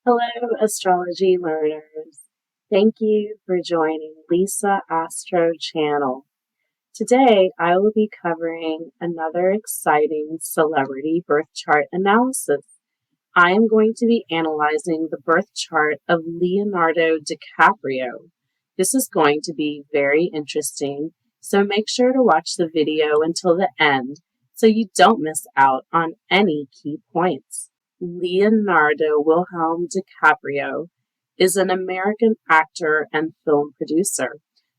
Hello, astrology learners. Thank you for joining Lisa Astro Channel. Today, I will be covering another exciting celebrity birth chart analysis. I am going to be analyzing the birth chart of Leonardo DiCaprio. This is going to be very interesting, so make sure to watch the video until the end so you don't miss out on any key points. Leonardo Wilhelm DiCaprio is an American actor and film producer,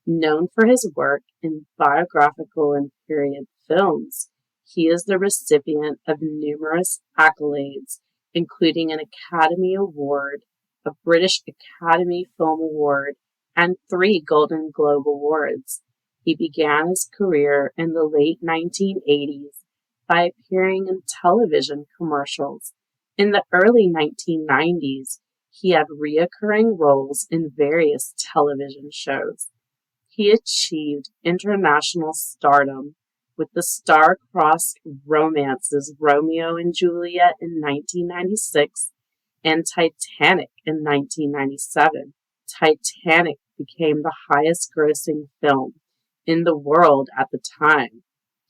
known for his work in biographical and period films. He is the recipient of numerous accolades, including an Academy Award, a British Academy Film Award, and 3 Golden Globe Awards. He began his career in the late 1980s by appearing in television commercials. In the early 1990s, he had recurring roles in various television shows. He achieved international stardom with the star-crossed romances Romeo and Juliet in 1996 and Titanic in 1997. Titanic became the highest-grossing film in the world at the time.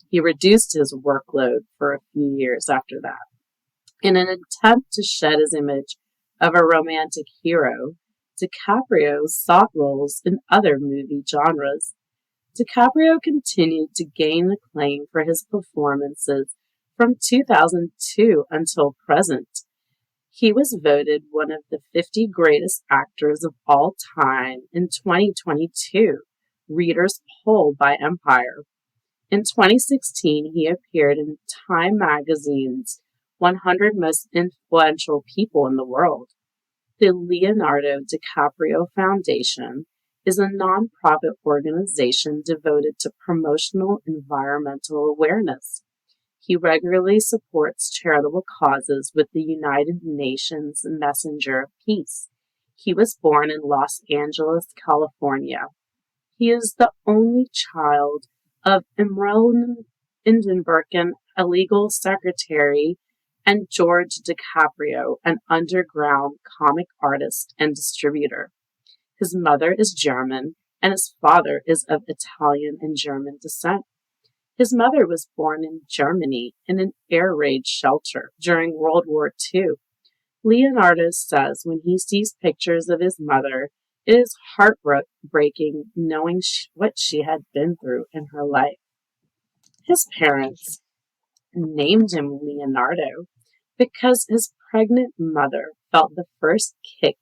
He reduced his workload for a few years after that. In an attempt to shed his image of a romantic hero, DiCaprio sought roles in other movie genres. DiCaprio continued to gain acclaim for his performances from 2002 until present. He was voted one of the 50 greatest actors of all time in 2022, readers' poll by Empire. In 2016, he appeared in Time magazine's 100 Most Influential People in the World. The Leonardo DiCaprio Foundation is a nonprofit organization devoted to promotional environmental awareness. He regularly supports charitable causes with the United Nations Messenger of Peace. He was born in Los Angeles, California. He is the only child of Emmeline Indenbergen, a legal secretary, and George DiCaprio, an underground comic artist and distributor. His mother is German, and his father is of Italian and German descent. His mother was born in Germany in an air raid shelter during World War II. Leonardo says when he sees pictures of his mother, it is heartbreaking knowing what she had been through in her life. His parents named him Leonardo because his pregnant mother felt the first kick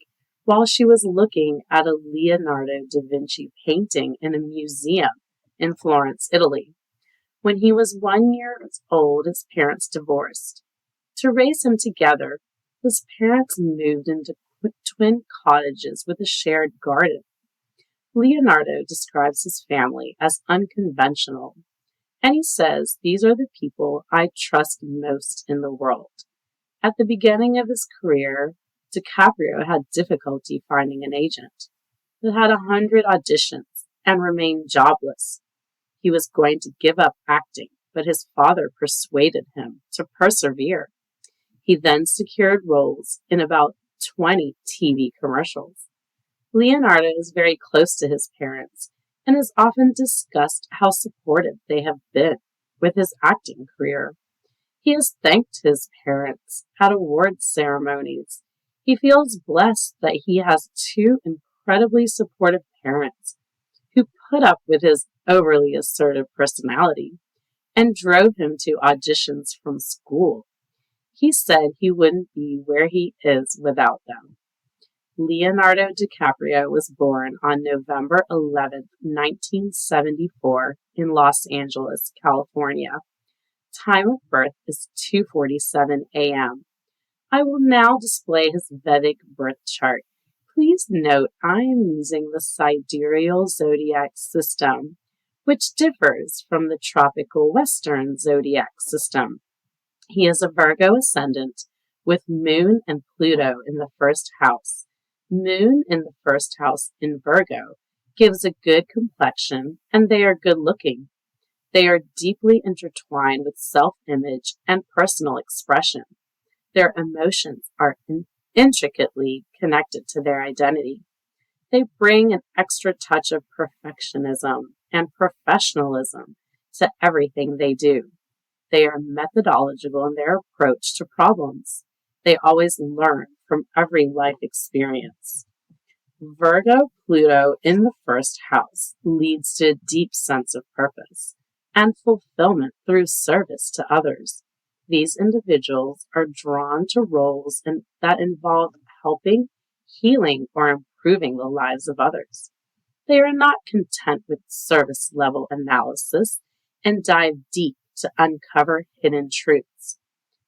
while she was looking at a Leonardo da Vinci painting in a museum in Florence, Italy. When he was 1 year old, his parents divorced. To raise him together, his parents moved into twin cottages with a shared garden. Leonardo describes his family as unconventional, and he says, "These are the people I trust most in the world." At the beginning of his career, DiCaprio had difficulty finding an agent. He had 100 auditions and remained jobless. He was going to give up acting, but his father persuaded him to persevere. He then secured roles in about 20 TV commercials. Leonardo is very close to his parents and has often discussed how supportive they have been with his acting career. He has thanked his parents at awards ceremonies. He feels blessed that he has 2 incredibly supportive parents who put up with his overly assertive personality and drove him to auditions from school. He said he wouldn't be where he is without them. Leonardo DiCaprio was born on November 11, 1974 in Los Angeles, California. Time of birth is 2:47 a.m. I will now display his Vedic birth chart. Please note I am using the Sidereal Zodiac system, which differs from the tropical Western Zodiac system. He is a Virgo ascendant with Moon and Pluto in the first house. Moon in the first house in Virgo gives a good complexion, and they are good looking. They are deeply intertwined with self-image and personal expression. Their emotions are intricately connected to their identity. They bring an extra touch of perfectionism and professionalism to everything they do. They are methodological in their approach to problems. They always learn from every life experience. Virgo Pluto in the first house leads to a deep sense of purpose and fulfillment through service to others. These individuals are drawn to roles that involve helping, healing, or improving the lives of others. They are not content with surface level analysis and dive deep to uncover hidden truths.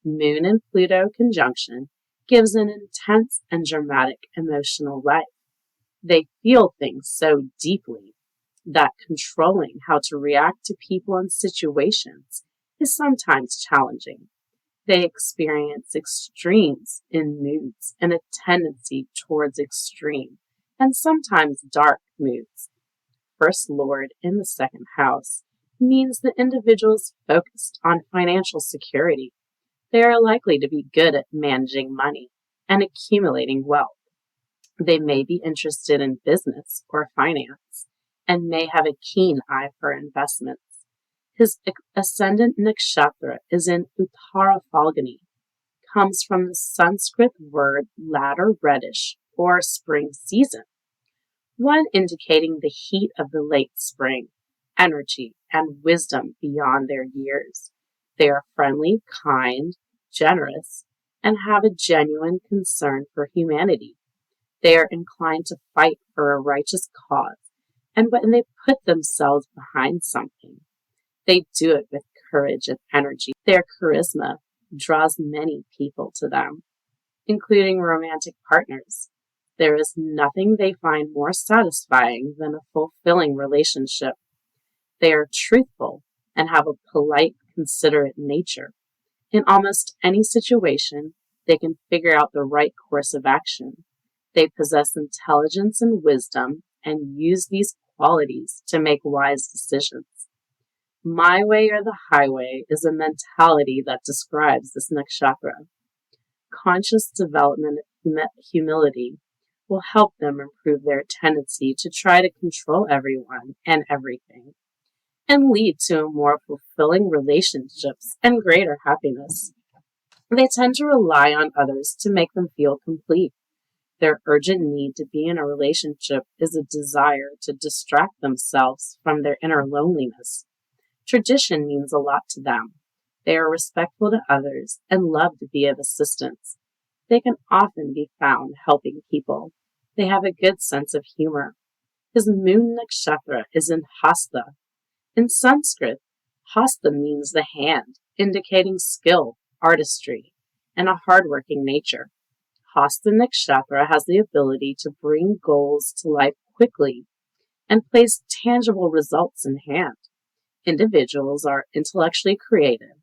Moon and Pluto conjunction gives an intense and dramatic emotional life. They feel things so deeply that controlling how to react to people and situations is sometimes challenging. They experience extremes in moods and a tendency towards extreme and sometimes dark moods. First Lord in the second house means the individual is focused on financial security. They are likely to be good at managing money and accumulating wealth. They may be interested in business or finance and may have a keen eye for investments. His ascendant nakshatra is in Uttara Phalguni, comes from the Sanskrit word latter reddish or spring season, one indicating the heat of the late spring, energy, and wisdom beyond their years. They are friendly, kind, generous, and have a genuine concern for humanity. They are inclined to fight for a righteous cause, and when they put themselves behind something, they do it with courage and energy. Their charisma draws many people to them, including romantic partners. There is nothing they find more satisfying than a fulfilling relationship. They are truthful and have a polite, considerate nature. In almost any situation, they can figure out the right course of action. They possess intelligence and wisdom and use these qualities to make wise decisions. My way or the highway is a mentality that describes this nakshatra. Conscious development of humility will help them improve their tendency to try to control everyone and everything, and lead to more fulfilling relationships and greater happiness. They tend to rely on others to make them feel complete. Their urgent need to be in a relationship is a desire to distract themselves from their inner loneliness. Tradition means a lot to them. They are respectful to others and love to be of assistance. They can often be found helping people. They have a good sense of humor. His moon nakshatra is in Hasta. In Sanskrit, Hasta means the hand, indicating skill, artistry, and a hardworking nature. Hasta nakshatra has the ability to bring goals to life quickly and place tangible results in hand. Individuals are intellectually creative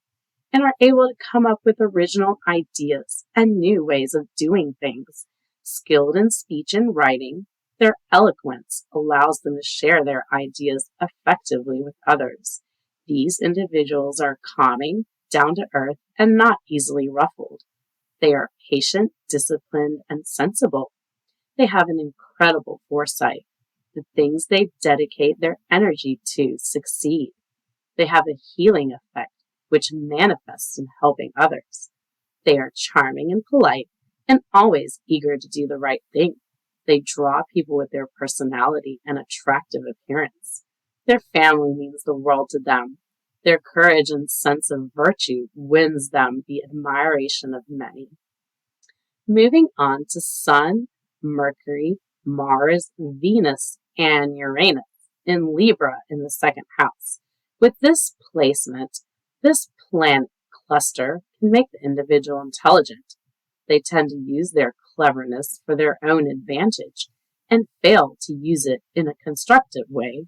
and are able to come up with original ideas and new ways of doing things. Skilled in speech and writing, their eloquence allows them to share their ideas effectively with others. These individuals are calming, down to earth, and not easily ruffled. They are patient, disciplined, and sensible. They have an incredible foresight. The things they dedicate their energy to succeed. They have a healing effect, which manifests in helping others. They are charming and polite, and always eager to do the right thing. They draw people with their personality and attractive appearance. Their family means the world to them. Their courage and sense of virtue wins them the admiration of many. Moving on to Sun, Mercury, Mars, Venus, and Uranus in Libra in the second house. With this placement, this planet cluster can make the individual intelligent. They tend to use their cleverness for their own advantage and fail to use it in a constructive way.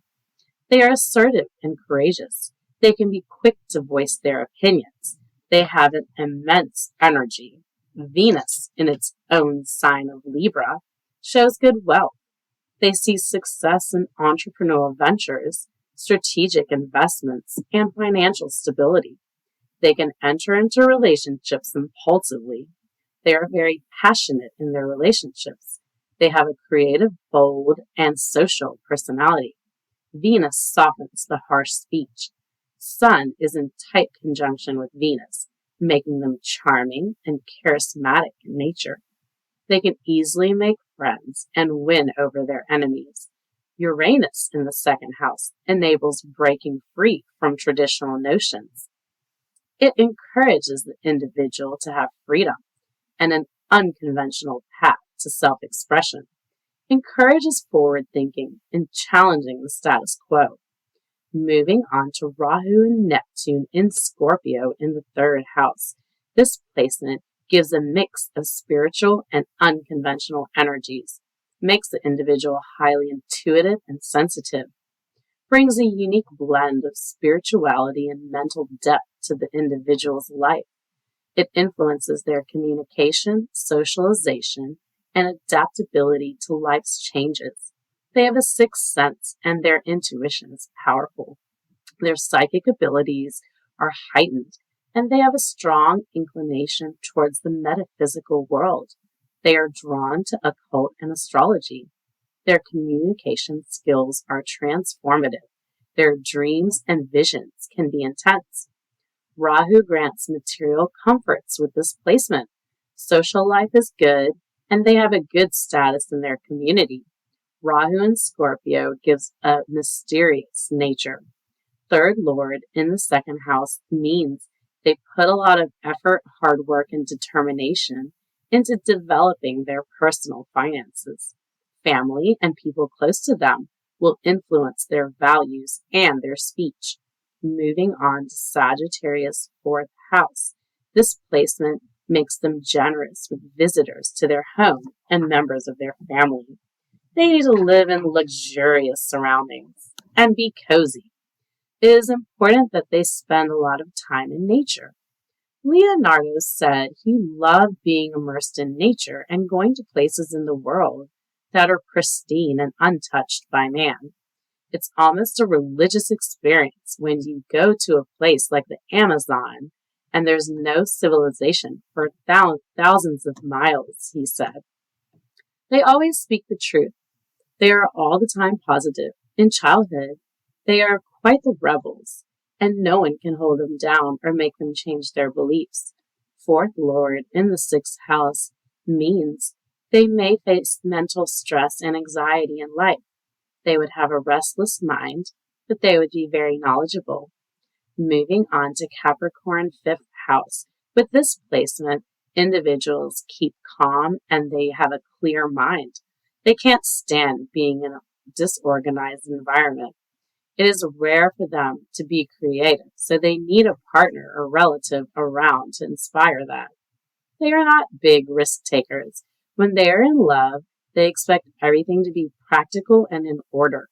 They are assertive and courageous. They can be quick to voice their opinions. They have an immense energy. Venus, in its own sign of Libra, shows good wealth. They see success in entrepreneurial ventures, strategic investments, and financial stability. They can enter into relationships impulsively. They are very passionate in their relationships. They have a creative, bold, and social personality. Venus softens the harsh speech. Sun is in tight conjunction with Venus, making them charming and charismatic in nature. They can easily make friends and win over their enemies. Uranus in the second house enables breaking free from traditional notions. It encourages the individual to have freedom and an unconventional path to self-expression. Encourages forward thinking and challenging the status quo. Moving on to Rahu and Neptune in Scorpio in the third house. This placement gives a mix of spiritual and unconventional energies, makes the individual highly intuitive and sensitive, brings a unique blend of spirituality and mental depth to the individual's life. It influences their communication, socialization, and adaptability to life's changes. They have a sixth sense, and their intuition is powerful. Their psychic abilities are heightened, and they have a strong inclination towards the metaphysical world. They are drawn to occult and astrology. Their communication skills are transformative. Their dreams and visions can be intense. Rahu grants material comforts with this placement. Social life is good, and they have a good status in their community. Rahu in Scorpio gives a mysterious nature. Third Lord in the second house means they put a lot of effort, hard work, and determination into developing their personal finances. Family and people close to them will influence their values and their speech. Moving on to Sagittarius fourth house. This placement makes them generous with visitors to their home and members of their family. They need to live in luxurious surroundings and be cozy. It is important that they spend a lot of time in nature. Leonardo said he loved being immersed in nature and going to places in the world that are pristine and untouched by man. It's almost a religious experience when you go to a place like the Amazon and there's no civilization for thousands of miles, he said. They always speak the truth. They are all the time positive. In childhood, they are quite the rebels, and no one can hold them down or make them change their beliefs. Fourth Lord in the sixth house means they may face mental stress and anxiety in life. They would have a restless mind, but they would be very knowledgeable. Moving on to Capricorn fifth house. With this placement, individuals keep calm and they have a clear mind. They can't stand being in a disorganized environment. It is rare for them to be creative, so they need a partner or relative around to inspire that. They are not big risk takers. When they are in love, they expect everything to be practical and in order.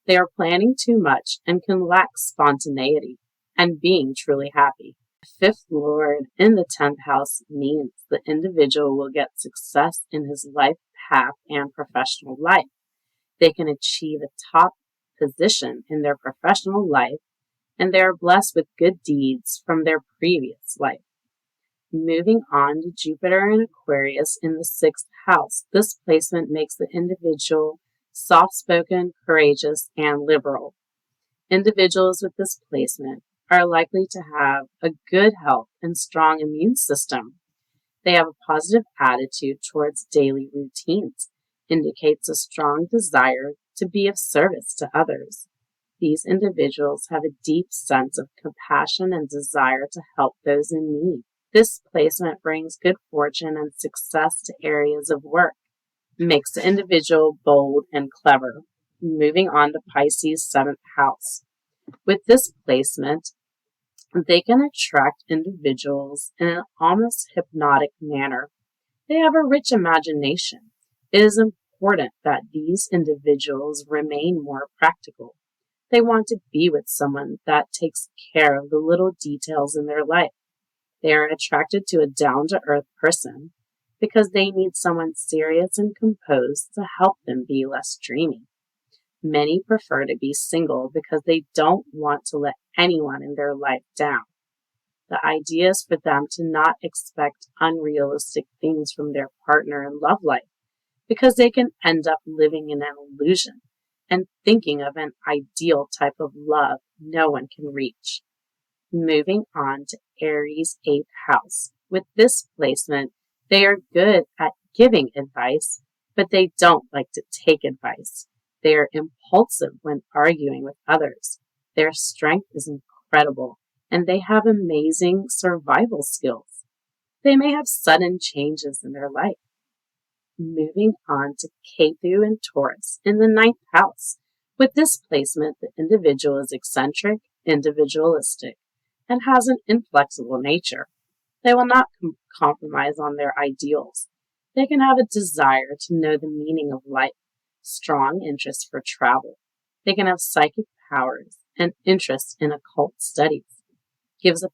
They are planning too much and can lack spontaneity and being truly happy. Fifth Lord in the 10th house means the individual will get success in his life path and professional life. They can achieve a top position in their professional life, and they are blessed with good deeds from their previous life. Moving on to Jupiter and Aquarius in the 6th house. This placement makes the individual soft-spoken, courageous, and liberal. Individuals with this placement are likely to have a good health and strong immune system. They have a positive attitude towards daily routines, indicates a strong desire to be of service to others. These individuals have a deep sense of compassion and desire to help those in need. This placement brings good fortune and success to areas of work, makes the individual bold and clever. Moving on to Pisces 7th house. With this placement, they can attract individuals in an almost hypnotic manner. They have a rich imagination. It is important that these individuals remain more practical. They want to be with someone that takes care of the little details in their life. They are attracted to a down-to-earth person because they need someone serious and composed to help them be less dreamy. Many prefer to be single because they don't want to let anyone in their life down. The idea is for them to not expect unrealistic things from their partner in love life, because they can end up living in an illusion and thinking of an ideal type of love no one can reach. Moving on to Aries' 8th house. With this placement, they are good at giving advice, but they don't like to take advice. They are impulsive when arguing with others. Their strength is incredible, and they have amazing survival skills. They may have sudden changes in their life. Moving on to Ketu and Taurus in the 9th house. With this placement, the individual is eccentric, individualistic, and has an inflexible nature. They will not compromise on their ideals. They can have a desire to know the meaning of life, strong interest for travel. They can have psychic powers and interest in occult studies. Gives a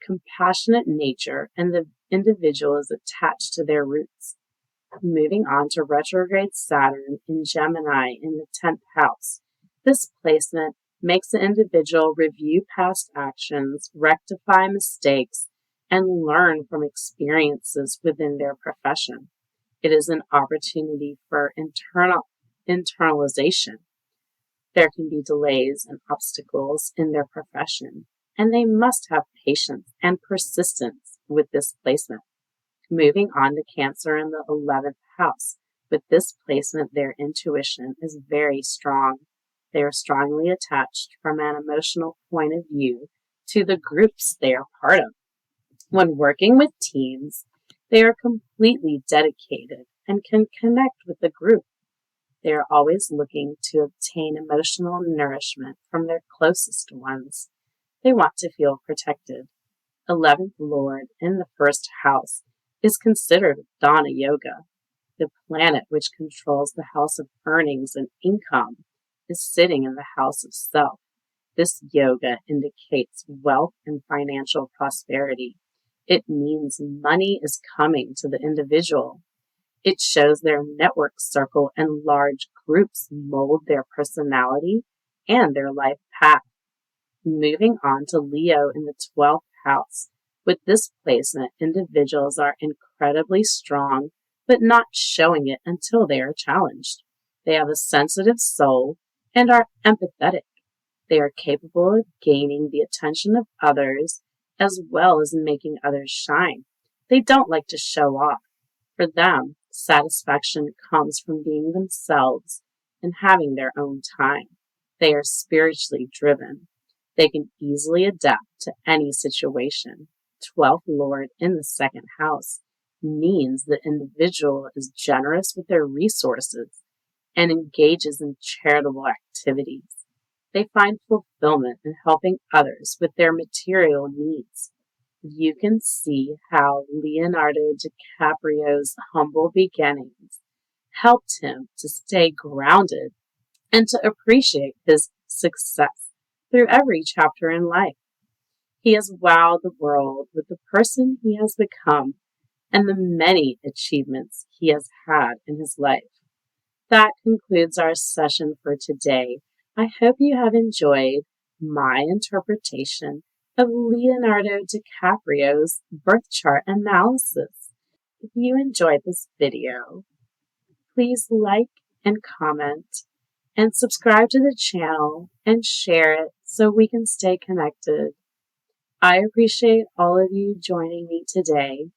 compassionate nature, and the individual is attached to their roots. Moving on to retrograde Saturn in Gemini in the 10th house. This placement makes the individual review past actions, rectify mistakes, and learn from experiences within their profession. It is an opportunity for internalization. There can be delays and obstacles in their profession, and they must have patience and persistence with this placement. Moving on to Cancer in the 11th house. With this placement, their intuition is very strong. They are strongly attached from an emotional point of view to the groups they are part of. When working with teams, they are completely dedicated and can connect with the group. They are always looking to obtain emotional nourishment from their closest ones. They want to feel protected. 11th Lord in the 1st house is considered Dana Yoga. The planet which controls the house of earnings and income is sitting in the house of self. This yoga indicates wealth and financial prosperity. It means money is coming to the individual. It shows their network circle and large groups mold their personality and their life path. Moving on to Leo in the 12th house. With this placement, individuals are incredibly strong, but not showing it until they are challenged. They have a sensitive soul and are empathetic. They are capable of gaining the attention of others as well as making others shine. They don't like to show off. For them, satisfaction comes from being themselves and having their own time. They are spiritually driven. They can easily adapt to any situation. 12th Lord in the 2nd house means the individual is generous with their resources and engages in charitable activities. They find fulfillment in helping others with their material needs. You can see how Leonardo DiCaprio's humble beginnings helped him to stay grounded and to appreciate his success through every chapter in life. He has wowed the world with the person he has become and the many achievements he has had in his life. That concludes our session for today. I hope you have enjoyed my interpretation of Leonardo DiCaprio's birth chart analysis. If you enjoyed this video, please like and comment and subscribe to the channel and share it so we can stay connected. I appreciate all of you joining me today,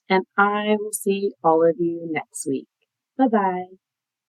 and I will see all of you next week. Bye-bye.